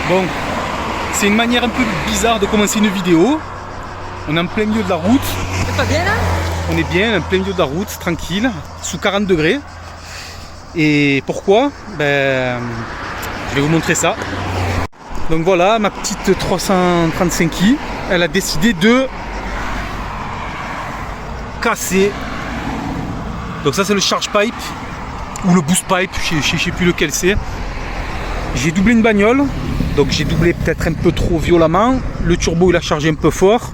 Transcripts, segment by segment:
Bon, c'est une manière un peu bizarre de commencer une vidéo. On est en plein milieu de la route. C'est pas bien là? On est bien en plein milieu de la route, tranquille, sous 40 degrés. Et pourquoi? Ben, je vais vous montrer ça. Donc voilà, ma petite 335i, elle a décidé de casser. Donc ça c'est le charge pipe ou le boost pipe, je sais plus lequel c'est. J'ai doublé une bagnole, donc j'ai doublé peut-être un peu trop violemment. Le turbo il a chargé un peu fort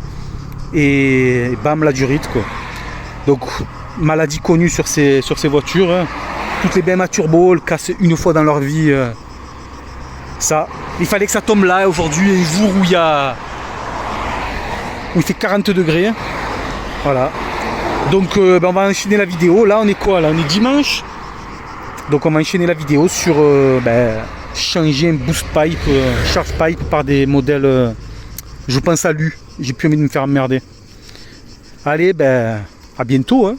et bam, la durite quoi. Donc maladie connue sur ces voitures, hein. Toutes les BM à turbo le cassent une fois dans leur vie. Ça, il fallait que ça tombe là aujourd'hui, un jour où il fait 40 degrés. Voilà. Donc ben on va enchaîner la vidéo. Là on est quoi? Là on est dimanche. Donc on va enchaîner la vidéo sur changer un boost pipe, charge pipe par des modèles, je pense à lui. J'ai plus envie de me faire emmerder. Allez, ben à bientôt. Hein.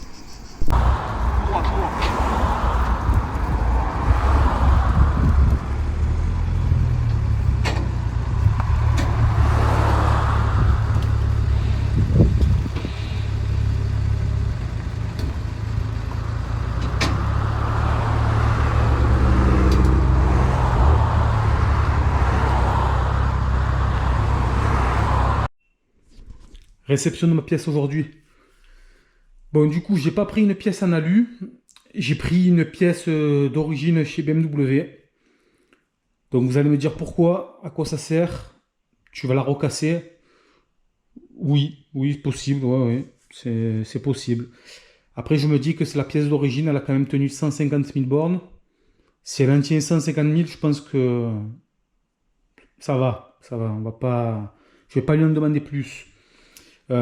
Réception de ma pièce aujourd'hui. Bon, du coup, j'ai pas pris une pièce en alu. J'ai pris une pièce d'origine chez BMW. Donc vous allez me dire pourquoi, à quoi ça sert. Tu vas la recasser. Oui, oui, possible, ouais, c'est possible. Après, je me dis que c'est la pièce d'origine, elle a quand même tenu 150 000 bornes. Si elle en tient 150 000, je pense que ça va, on va pas, je vais pas lui en demander plus.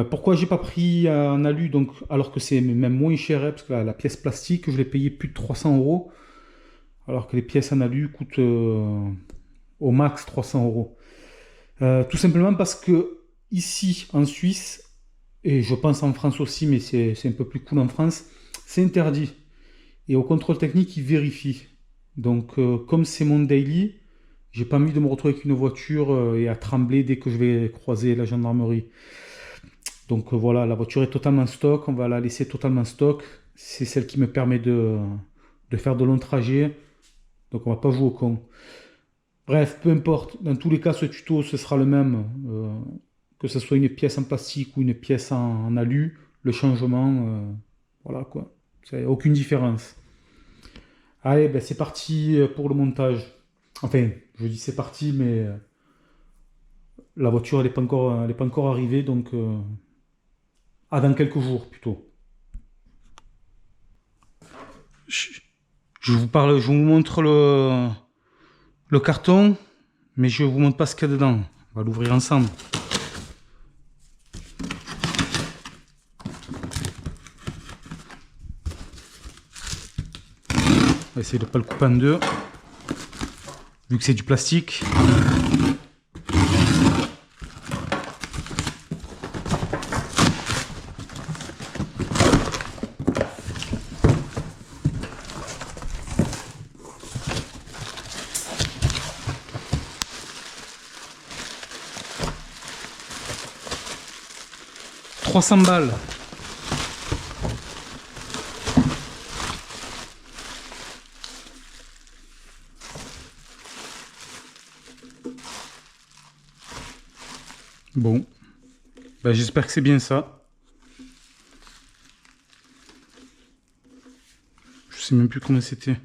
Pourquoi j'ai pas pris en alu, donc, alors que c'est même moins cher, hein, parce que la pièce plastique, je l'ai payé plus de 300 euros, alors que les pièces en alu coûtent au max 300 euros. Tout simplement parce que ici, en Suisse, et je pense en France aussi, mais c'est un peu plus cool en France, c'est interdit. Et au contrôle technique, ils vérifient. Donc, comme c'est mon daily, j'ai pas envie de me retrouver avec une voiture et à trembler dès que je vais croiser la gendarmerie. Donc voilà, la voiture est totalement stock, on va la laisser totalement stock. C'est celle qui me permet de faire de longs trajets. Donc on va pas jouer au con. Bref, peu importe, dans tous les cas, ce tuto, ce sera le même. Que ce soit une pièce en plastique ou une pièce en alu, le changement, voilà quoi. C'est aucune différence. Allez, ben c'est parti pour le montage. Enfin, je dis c'est parti, mais la voiture, elle n'est pas encore arrivée, donc dans quelques jours plutôt. Je vous montre le carton, mais je vous montre pas ce qu'il y a dedans. On va l'ouvrir ensemble. On va essayer de ne pas le couper en deux, vu que c'est du plastique. « 300 balles. » Bon, ben, j'espère que c'est bien ça. Je sais même plus comment c'était.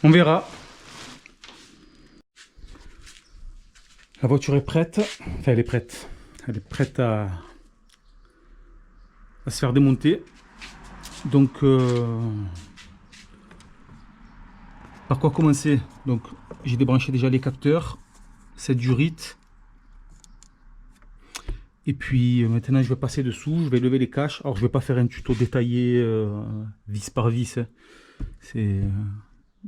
On verra. La voiture est prête. Enfin, elle est prête. Elle est prête à se faire démonter. Donc, par quoi commencer? Donc, j'ai débranché déjà les capteurs, cette durite. Et puis, maintenant, je vais passer dessous, je vais lever les caches. Alors, je vais pas faire un tuto détaillé, vis par vis. Hein. C'est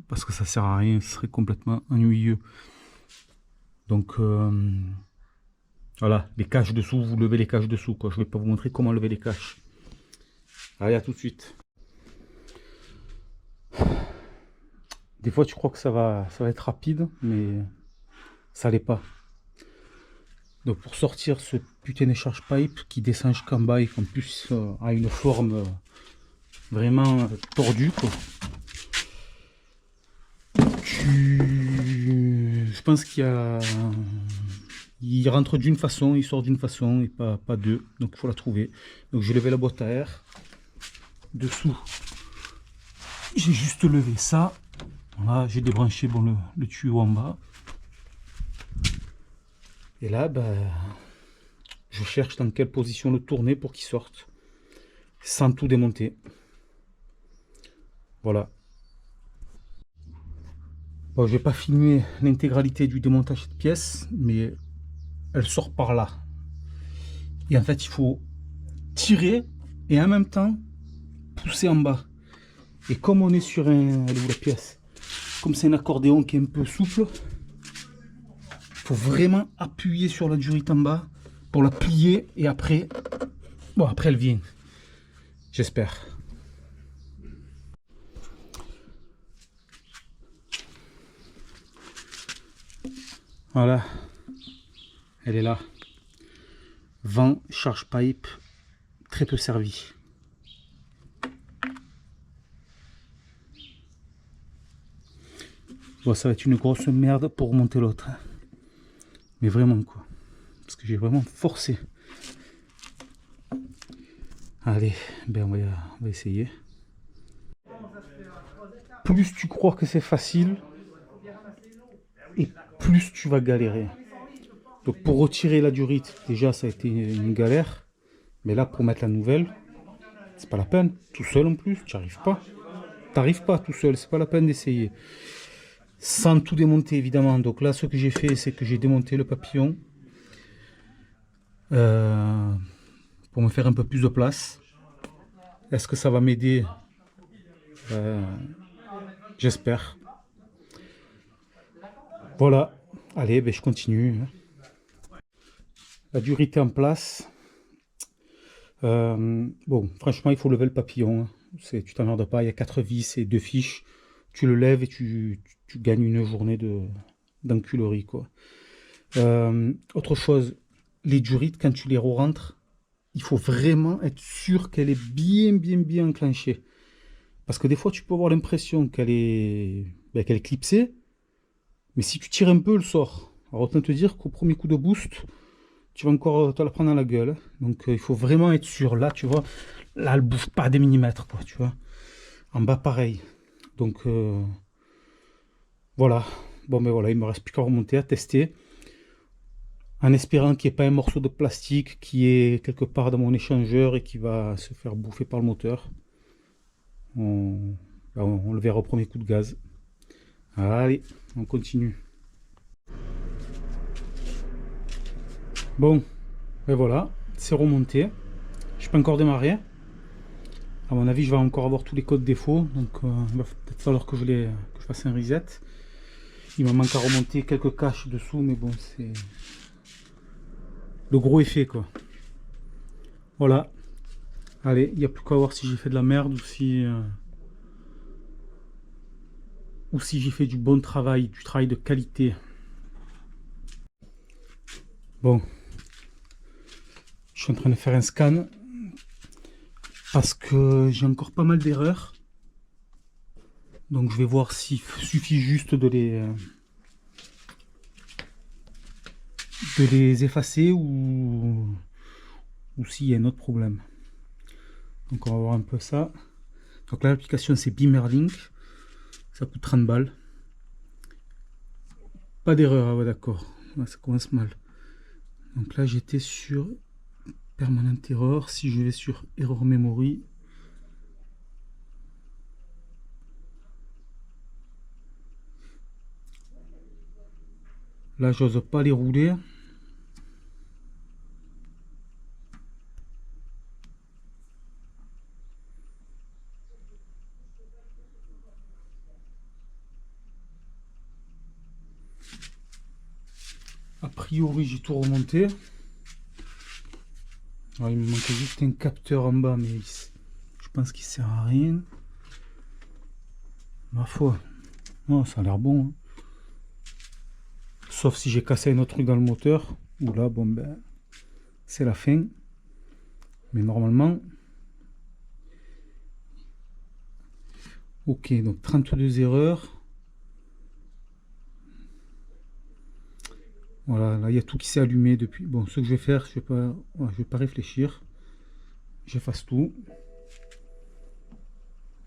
parce que ça sert à rien, ce serait complètement ennuyeux. Donc, Voilà, les caches dessous, vous levez les caches dessous, quoi. Je vais pas vous montrer comment lever les caches. Allez, à tout de suite. Des fois, tu crois que ça va être rapide, mais ça l'est pas. Donc, pour sortir ce putain de charge pipe qui descend jusqu'en bas et qu'en plus a une forme vraiment tordue, quoi. Je pense il rentre d'une façon, il sort d'une façon et pas deux. Donc, il faut la trouver. Donc, j'ai levé la boîte à air. Dessous, j'ai juste levé ça. Voilà, j'ai débranché bon, le tuyau en bas. Et là, je cherche dans quelle position le tourner pour qu'il sorte. Sans tout démonter. Voilà. Bon, je vais pas filmer l'intégralité du démontage de pièces, mais elle sort par là. Et en fait, il faut tirer et en même temps pousser en bas. Et comme on est sur un... Elle est où la pièce? Comme c'est un accordéon qui est un peu souple, il faut vraiment appuyer sur la durite en bas pour la plier et après... Bon, après elle vient. J'espère. Voilà. Elle est là. Vent, charge pipe, très peu servi. Bon, ça va être une grosse merde pour remonter l'autre. Mais vraiment, quoi. Parce que j'ai vraiment forcé. Allez, on va essayer. Plus tu crois que c'est facile, et plus tu vas galérer. Donc pour retirer la durite, déjà ça a été une galère. Mais là, pour mettre la nouvelle, c'est pas la peine. Tout seul en plus, tu n'y arrives pas. T'arrives pas tout seul, c'est pas la peine d'essayer. Sans tout démonter évidemment. Donc là, ce que j'ai fait, c'est que j'ai démonté le papillon pour me faire un peu plus de place. Est-ce que ça va m'aider? J'espère. Voilà. Allez, je continue. La durite est en place. Bon, franchement, il faut lever le papillon. Tu t'emmerdes pas, il y a 4 vis et 2 fiches. Tu le lèves et tu gagnes une journée d'enculerie, quoi. Autre chose, les durites, quand tu les re-rentres, il faut vraiment être sûr qu'elle est bien enclenchée. Parce que des fois, tu peux avoir l'impression qu'elle est clipsée, mais si tu tires un peu, elle sort. Alors autant te dire qu'au premier coup de boost, tu vas encore te la prendre dans la gueule. Donc il faut vraiment être sûr. Là, tu vois, là, elle bouffe pas des millimètres, quoi, tu vois. En bas, pareil. Donc voilà. Bon, mais voilà, il me reste plus qu'à remonter, à tester. En espérant qu'il n'y ait pas un morceau de plastique qui est quelque part dans mon échangeur et qui va se faire bouffer par le moteur. On le verra au premier coup de gaz. Allez, on continue. Bon, ben voilà, c'est remonté. Je peux encore démarrer. À mon avis, je vais encore avoir tous les codes défauts. Donc, il va peut-être falloir que je fasse un reset. Il me manque à remonter quelques caches dessous, mais bon, c'est le gros effet, quoi. Voilà. Allez, il n'y a plus qu'à voir si j'ai fait de la merde ou si j'ai fait du bon travail, du travail de qualité. Bon, je suis en train de faire un scan parce que j'ai encore pas mal d'erreurs. Donc je vais voir s'il suffit juste de les effacer ou s'il y a un autre problème. Donc on va voir un peu ça. Donc là l'application c'est Beamerlink. Ça coûte 30 balles. Pas d'erreur, ah ouais d'accord. Ouais, ça commence mal. Donc là j'étais sur Permanent Error. Si je vais sur Error Memory. Là j'ose pas les rouler. A priori j'ai tout remonté. Alors, il me manquait juste un capteur en bas, mais je pense qu'il sert à rien. Ma foi. Oh, ça a l'air bon. Hein. Sauf si j'ai cassé un autre truc dans le moteur. Ou là, bon ben, c'est la fin. Mais normalement... Ok, donc 32 erreurs. Voilà, là il y a tout qui s'est allumé depuis. Bon, ce que je vais faire, je vais pas réfléchir. J'efface tout.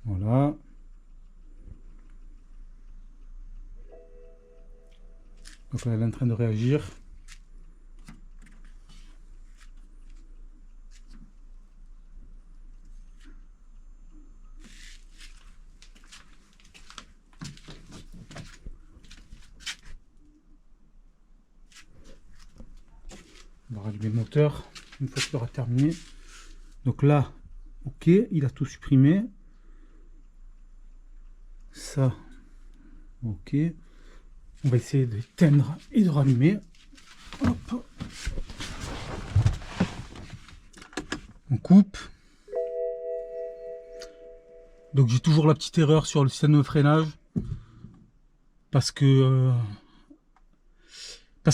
Voilà. Donc là, elle est en train de réagir. On va rallumer le moteur une fois qu'il aura terminé. Donc là, ok, il a tout supprimé. Ça, ok. On va essayer d'éteindre et de rallumer. Hop. On coupe. Donc j'ai toujours la petite erreur sur le système de freinage. Parce que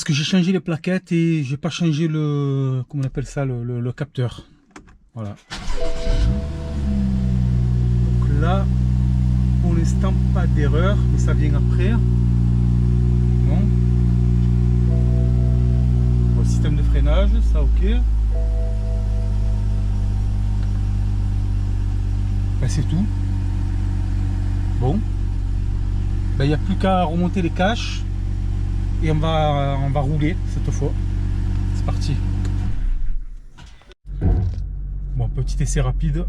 j'ai changé les plaquettes et j'ai pas changé le, comment on appelle ça, le capteur. Voilà. Donc là, pour l'instant, pas d'erreur, mais ça vient après. Bon. Le système de freinage, ça ok. Ben, c'est tout. Bon. Ben, il n'y a plus qu'à remonter les caches. Et on va rouler cette fois. C'est parti. Bon, petit essai rapide.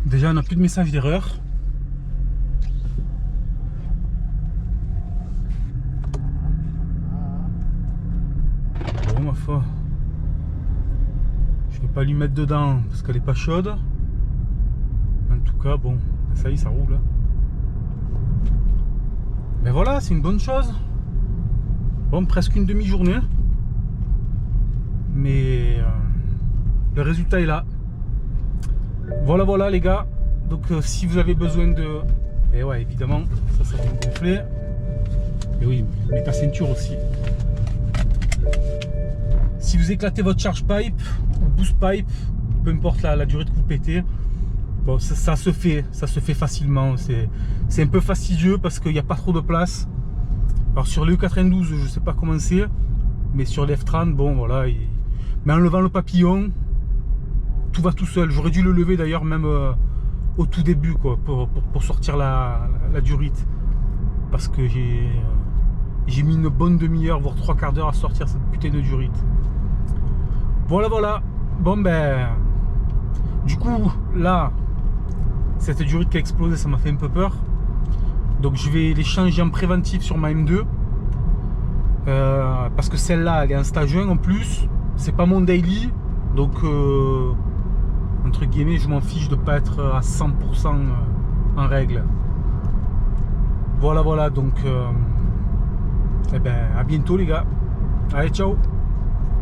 Déjà, on n'a plus de message d'erreur. Bon, ma foi. Je ne vais pas lui mettre dedans parce qu'elle n'est pas chaude. En tout cas, bon, ça y est, ça roule. Mais voilà, c'est une bonne chose. Bon, presque une demi-journée. Mais le résultat est là. Voilà, voilà les gars. Donc si vous avez besoin de... Et ouais, évidemment, ça vient gonfler. Et oui, mais ta ceinture aussi. Si vous éclatez votre charge pipe ou boost pipe, peu importe la durée de coup pété, bon, ça se fait facilement. C'est un peu fastidieux parce qu'il n'y a pas trop de place. Alors sur le E92, je sais pas comment c'est, mais sur les F30, bon voilà. Mais en levant le papillon, tout va tout seul. J'aurais dû le lever d'ailleurs même au tout début, quoi, pour sortir la durite, parce que j'ai mis une bonne demi-heure, voire 3/4 d'heure à sortir cette putain de durite. Voilà, voilà. Bon ben, du coup là, cette durite qui a explosé, ça m'a fait un peu peur. Donc je vais les changer en préventif sur ma M2. Parce que celle-là, elle est en stage 1 en plus. C'est pas mon daily. Donc, entre guillemets, je m'en fiche de pas être à 100% en règle. Voilà, voilà. Donc, eh ben, à bientôt les gars. Allez, ciao.